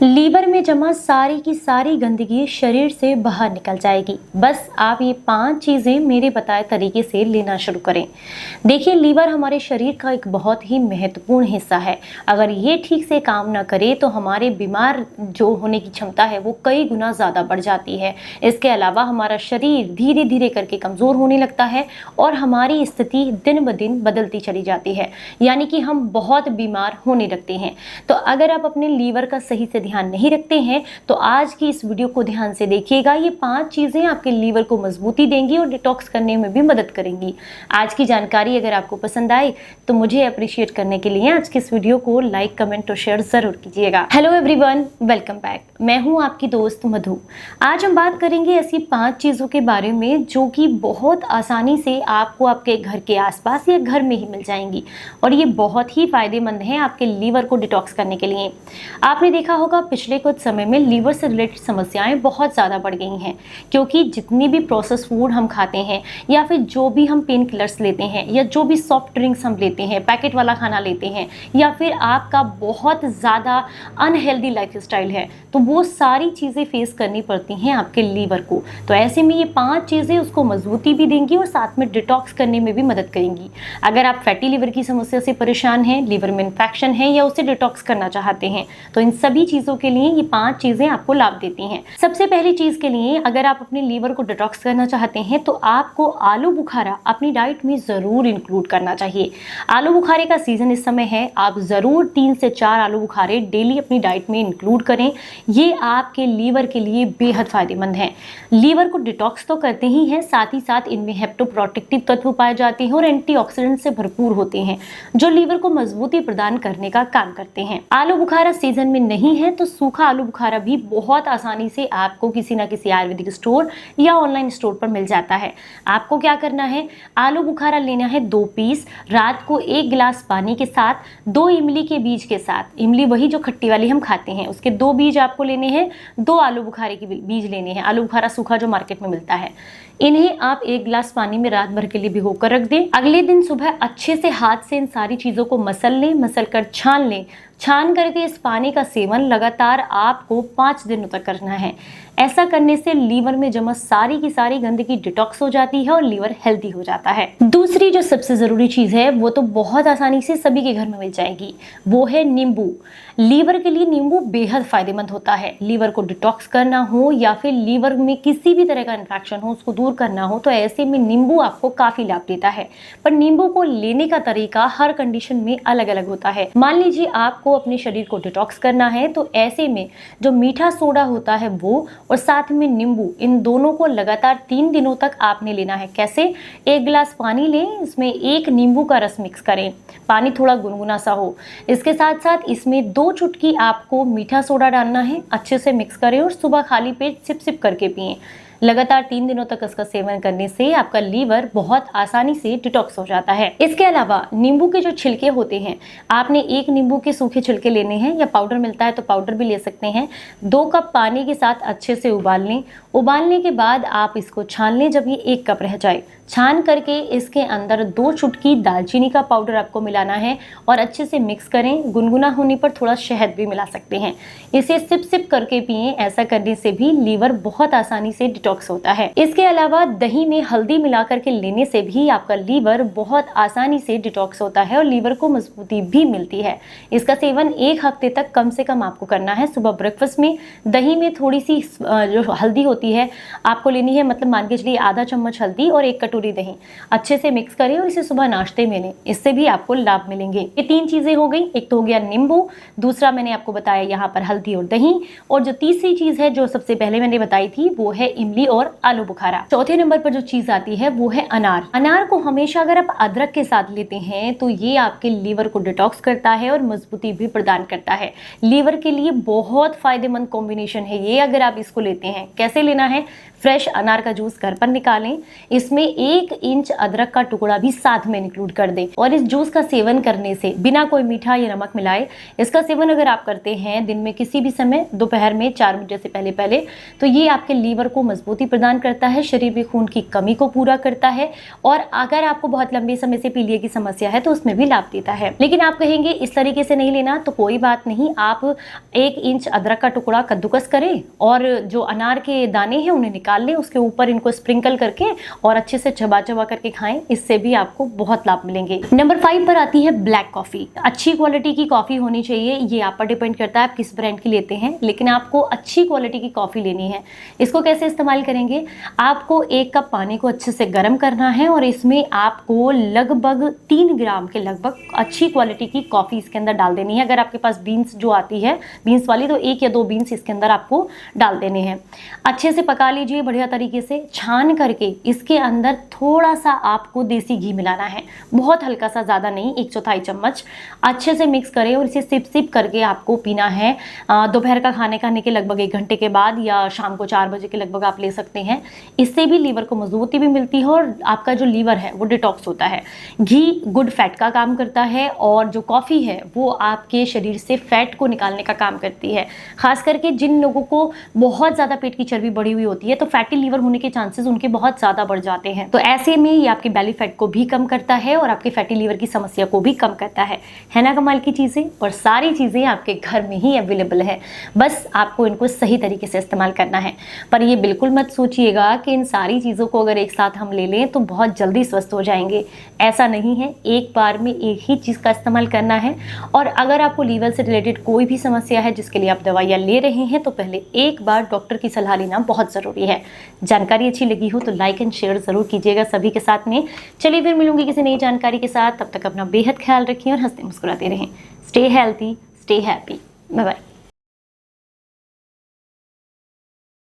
Liver में जमा सारी की सारी गंदगी शरीर से बाहर निकल जाएगी। बस आप ये 5 चीज़ें मेरे बताए तरीके से लेना शुरू करें। देखिए, लीवर हमारे शरीर का एक बहुत ही महत्वपूर्ण हिस्सा है। अगर ये ठीक से काम ना करे तो हमारे बीमार जो होने की क्षमता है वो कई गुना ज़्यादा बढ़ जाती है। इसके अलावा हमारा शरीर धीरे धीरे करके कमज़ोर होने लगता है और हमारी स्थिति दिन ब दिन बदलती चली जाती है, यानी कि हम बहुत बीमार होने लगते हैं। तो अगर आप अपने लीवर का सही से ध्यान नहीं रखते हैं तो आज की इस वीडियो को ध्यान से देखिएगा। ये 5 चीजें आपके लीवर को मजबूती देंगी और डिटॉक्स करने में भी मदद करेंगी। आज की जानकारी अगर आपको पसंद आए तो मुझे अप्रिशिएट करने के लिए आज के इस वीडियो को लाइक, कमेंट और शेयर जरूर कीजिएगा। Hello everyone, welcome back. मैं हूं आपकी दोस्त मधु। आज हम बात करेंगे ऐसी 5 चीजों के बारे में जो कि बहुत आसानी से आपको आपके घर के आसपास या घर में ही मिल जाएंगी और ये बहुत ही फायदेमंद है आपके लीवर को डिटॉक्स करने के लिए। आपने देखा होगा पिछले कुछ समय में लीवर से रिलेटेड समस्याएं बहुत ज़्यादा बढ़ गई हैं, क्योंकि जितनी भी प्रोसेस फूड हम खाते हैं या फिर जो भी हम पेन किलर्स लेते हैं या जो भी सॉफ्ट ड्रिंक्स हम लेते हैं, पैकेट वाला खाना लेते हैं या फिर आपका बहुत ज़्यादा अनहेल्दी लाइफस्टाइल है, तो वो सारी चीज़ें फेस करनी पड़ती हैं आपके लीवर को। तो ऐसे में ये 5 चीज़ें उसको मजबूती भी देंगी और साथ में डिटॉक्स करने में भी मदद करेंगी। अगर आप फैटी लीवर की समस्या से परेशान हैं, लीवर में इन्फेक्शन है या उसे डिटॉक्स करना चाहते हैं, तो इन सभी चीज़ों के लिए ये 5 चीज़ें आपको लाभ देती हैं। सबसे पहली चीज़ के लिए, अगर आप अपने लीवर को डिटॉक्स करना चाहते हैं तो आपको आलू बुखारा अपनी डाइट में ज़रूर इंक्लूड करना चाहिए। आलू बुखारे का सीजन इस समय है, आप ज़रूर 3 से 4 आलू बुखारे डेली अपनी डाइट में इंक्लूड करें। ये आपके लीवर के लिए बेहद फायदेमंद है। लीवर को डिटॉक्स तो करते ही हैं, साथ ही साथ इनमें हेप्टोप्रोटेक्टिव तत्व पाए जाते हैं और एंटीऑक्सीडेंट से भरपूर होते हैं जो लीवर को मजबूती प्रदान करने का काम करते हैं। आलू बुखारा सीजन में नहीं है तो सूखा आलू बुखारा भी बहुत आसानी से आपको किसी ना किसी आयुर्वेदिक स्टोर या ऑनलाइन स्टोर पर मिल जाता है। आपको क्या करना है, आलू बुखारा लेना है 2 पीस। रात को 1 गिलास पानी के साथ 2 इमली के बीज के साथ, इमली वही जो खट्टी वाली हम खाते हैं, उसके 2 बीज आपको लेने हैं, 2 आलू बुखारे के बीज लेने हैं, आलू बुखारा सूखा जो मार्केट में मिलता है। इन्हें आप 1 गिलास पानी में रात भर के लिए भिगो कर रख दें। अगले दिन सुबह अच्छे से हाथ से इन सारी चीज़ों को मसल लें, मसल कर छान लें। छान करके इस पानी का सेवन लगातार आपको 5 दिनों तक करना है। ऐसा करने से लीवर में जमा सारी की सारी गंदगी डिटॉक्स हो जाती है और लीवर हेल्दी हो जाता है। दूसरी जो सबसे ज़रूरी चीज़ है वो तो बहुत आसानी से सभी के घर में मिल जाएगी, वो है नींबू। लीवर के लिए नींबू बेहद फायदेमंद होता है। लीवर को डिटॉक्स करना हो या फिर लीवर में किसी भी तरह का इन्फेक्शन हो उसको दूर करना हो तो ऐसे में नींबू आपको काफ़ी लाभ देता है। पर नींबू को लेने का तरीका हर कंडीशन में अलग अलग होता है। मान लीजिए आपको अपने शरीर को डिटॉक्स करना है तो ऐसे में जो मीठा सोडा होता है वो और साथ में नींबू, इन दोनों को लगातार 3 दिनों तक आपने लेना है। कैसे? 1 गिलास पानी लें, इसमें 1 नींबू का रस मिक्स करें, पानी थोड़ा गुनगुना सा हो। इसके साथ साथ इसमें 2 चुटकी आपको मीठा सोडा डालना है, अच्छे से मिक्स करें और सुबह खाली पेट सिप सिप करके पिएं। लगातार 3 दिनों तक इसका सेवन करने से आपका लीवर बहुत आसानी से डिटॉक्स हो जाता है। इसके अलावा नींबू के जो छिलके होते हैं, आपने 1 नींबू के सूखे छिलके लेने हैं या पाउडर मिलता है तो पाउडर भी ले सकते हैं। 2 कप पानी के साथ अच्छे से उबाल लें। उबालने के बाद आप इसको छान लें जब ये 1 कप रह जाए। छान करके इसके अंदर 2 चुटकी दालचीनी का पाउडर आपको मिलाना है और अच्छे से मिक्स करें। गुनगुना होने पर थोड़ा शहद भी मिला सकते हैं। इसे सिप सिप करके पिएं। ऐसा करने से भी लीवर बहुत आसानी से डिटॉक्स होता है। इसके अलावा दही में हल्दी मिलाकर के लेने से भी आपका लीवर बहुत आसानी से डिटॉक्स होता है और लीवर को मजबूती भी मिलती है। इसका सेवन 1 हफ्ते तक कम से कम आपको करना है। सुबह ब्रेकफास्ट में दही में थोड़ी सी जो हल्दी होती है आपको लेनी है, मतलब मान के चलिए आधा चम्मच हल्दी और 1 कटोरी दही, अच्छे से मिक्स करें और इसे सुबह नाश्ते में लें। इससे भी आपको लाभ मिलेंगे। ये 3 चीजें हो गई। एक तो हो गया नींबू, दूसरा मैंने आपको बताया यहाँ पर हल्दी और दही, और जो तीसरी चीज है जो सबसे पहले मैंने बताई थी वो है इमली और आलू बुखारा। चौथे नंबर पर जो चीज आती है वो है अनार। अनार को हमेशा अगर आप अदरक के साथ लेते हैं तो ये आपके लीवर को डिटॉक्स करता है और मजबूती भी प्रदान करता है। लीवर के लिए बहुत फायदेमंद कॉम्बिनेशन है ये, अगर आप इसको लेते हैं। कैसे लेना है? फ्रेश अनार का जूस घर पर निकालें, इसमें 1 इंच अदरक का टुकड़ा भी साथ में इंक्लूड कर दें और इस जूस का सेवन करने से बिना कोई मीठा या नमक मिलाए इसका सेवन अगर आप करते हैं दिन में किसी भी समय, दोपहर में 4 बजे से पहले तो ये आपके लीवर को मजबूती प्रदान करता है, शरीर में खून की कमी को पूरा करता है और अगर आपको बहुत लंबे समय से पीलिया की समस्या है तो उसमें भी लाभ देता है। लेकिन आप कहेंगे इस तरीके से नहीं लेना, तो कोई बात नहीं, आप 1 इंच अदरक का टुकड़ा कद्दूकस करें और जो अनार के दाने हैं उन्हें निकाल लें, उसके ऊपर इनको स्प्रिंकल करके और अच्छे से चबा चबा करके खाएं, इससे भी आपको बहुत लाभ मिलेंगे। नंबर 5 पर आती है ब्लैक कॉफी। अच्छी क्वालिटी की कॉफी होनी चाहिए, ये आप पर डिपेंड करता है आप किस ब्रांड की लेते हैं, लेकिन आपको अच्छी क्वालिटी की कॉफी लेनी है। इसको कैसे इस्तेमाल करेंगे, आपको 1 कप पानी को अच्छे से गर्म करना है और इसमें आपको लगभग 3 ग्राम के लगभग अच्छी क्वालिटी की कॉफी इसके अंदर डाल देनी है। अगर आपके पास बीन्स जो आती है बीन्स वाली, तो 1 या 2 बीन्स इसके अंदर आपको डाल देने हैं। अच्छे से पका लीजिए बढ़िया तरीके से, छान करके इसके अंदर थोड़ा सा आपको देसी घी मिलाना है, बहुत हल्का सा, ज़्यादा नहीं, 1/4 चम्मच। अच्छे से मिक्स करें और इसे सिप सिप करके आपको पीना है। दोपहर का खाने के लगभग 1 घंटे के बाद या शाम को 4 बजे के लगभग आप ले सकते हैं। इससे भी लीवर को मजबूती भी मिलती है और आपका जो लीवर है वो डिटॉक्स होता है। घी गुड फैट का काम करता है और जो कॉफ़ी है वो आपके शरीर से फैट को निकालने का काम करती है। खास करके जिन लोगों को बहुत ज़्यादा पेट की चर्बी बढ़ी हुई होती है तो फैटी लीवर होने के चांसेस उनके बहुत ज़्यादा बढ़ जाते हैं, तो ऐसे में ये आपके बेली फैट को भी कम करता है और आपके फैटी लीवर की समस्या को भी कम करता है ना कमाल की चीज़ें। और सारी चीज़ें आपके घर में ही अवेलेबल है, बस आपको इनको सही तरीके से इस्तेमाल करना है। पर ये बिल्कुल मत सोचिएगा कि इन सारी चीज़ों को अगर एक साथ हम ले लें तो बहुत जल्दी स्वस्थ हो जाएंगे, ऐसा नहीं है। एक बार में एक ही चीज़ का इस्तेमाल करना है और अगर आपको लीवर से रिलेटेड कोई भी समस्या है जिसके लिए आप दवाइयाँ ले रहे हैं तो पहले एक बार डॉक्टर की सलाह लेना बहुत ज़रूरी है। जानकारी अच्छी लगी हो तो लाइक एंड शेयर ज़रूर कीजिएगा सभी के साथ में। चलिए फिर मिलूंगी किसी नई जानकारी के साथ, तब तक अपना बेहद ख्याल रखिए और हंसते मुस्कुराते रहें। Stay healthy, stay happy, bye bye.